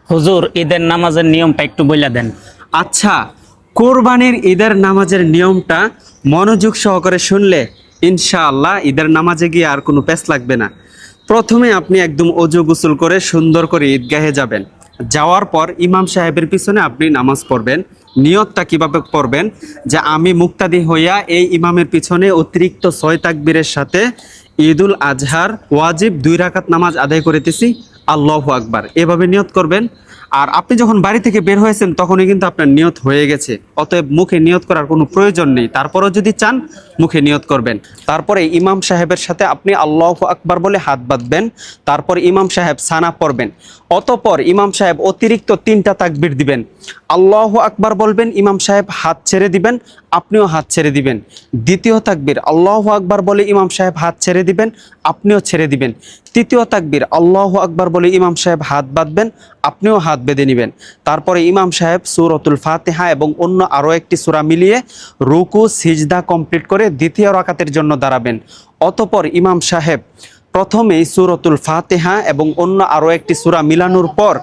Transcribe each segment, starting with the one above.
হুজুর, ঈদের নামাজের নিয়মটা একটু বইলা দেন। আচ্ছা, কোরবানির ঈদের নামাজের নিয়মটা মনোযোগ সহকারে শুনলে ইনশাআল্লাহ ঈদের নামাজে গিয়ে আর কোনো প্যাচ লাগবে না। প্রথমে আপনি একদম অজু গোসল করে সুন্দর করে ঈদগাহে যাবেন। যাওয়ার পর ইমাম সাহেবের পিছনে আপনি নামাজ পড়বেন। নিয়তটা কিভাবে পড়বেন, যে আমি মুক্তাদি হইয়া এই ইমামের পিছনে অতিরিক্ত 6 তাকবীরের সাথে ঈদুল আজহার ওয়াজিব 2 রাকাত নামাজ আদায় করিতেছি, আল্লাহু আকবার, এভাবে নিয়ত করবেন। আর আপনি যখন বাড়ি থেকে বের হয়েছেন তখনই কিন্তু আপনার নিয়ত হয়ে গেছে, অতএব মুখে নিয়ত করার কোনো প্রয়োজন নেই। তারপরও যদি চান মুখে নিয়ত করবেন। তারপরে ইমাম সাহেবের সাথে আপনি আল্লাহু আকবার বলে হাত বাঁধবেন। তারপর ইমাম সাহেব সানা পড়বেন। অতঃপর ইমাম সাহেব অতিরিক্ত 3টা তাকবীর দিবেন। আল্লাহু আকবার বলবেন, ইমাম সাহেব হাত ছেড়ে দিবেন, আপনিও হাত ছেড়ে দিবেন। দ্বিতীয় তাকবীর আল্লাহু আকবার বলে ইমাম সাহেব হাত ছেড়ে দিবেন, আপনিও ছেড়ে দিবেন। তৃতীয় তাকবীর আল্লাহু আকবার বলে ইমাম সাহেব হাত বাঁধবেন, আপনিও হাত বেঁধে নেবেন। তারপরে ইমাম সাহেব সূরাতুল ফাতিহা এবং অন্য আরও একটি সূরা মিলিয়ে রুকু সিজদা কমপ্লিট করে দ্বিতীয় রাকাতের জন্য দাঁড়াবেন। অতঃপর ইমাম সাহেব প্রথমেই সূরাতুল ফাতিহা এবং অন্য আরও একটি সূরা মিলানোর পর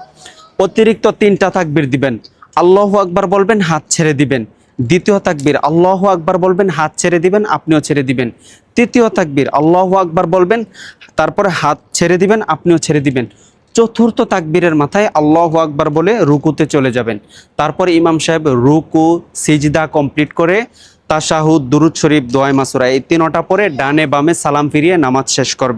অতিরিক্ত 3টা তাকবীর দিবেন। আল্লাহু আকবার বলবেন, হাত ছেড়ে দিবেন। দ্বিতীয় তাকবীর আল্লাহু আকবার বলবেন, হাত ছেড়ে দিবেন, আপনিও ছেড়ে দিবেন। তৃতীয় তাকবীর আল্লাহু আকবার বলবেন, তারপরে হাত ছেড়ে দিবেন, আপনিও ছেড়ে দিবেন। চতুর্থ তাকবীরের মাথায় আল্লাহু আকবার বলে রুকুতে চলে যাবেন। তারপরে ইমাম সাহেব রুকু সিজদা কমপ্লিট করে তাশাহুদ, দুরুদ শরীফ, দোয়া মাসুরা এই 3টা পরে ডানে বামে সালাম ফিরিয়ে নামাজ শেষ করবেন।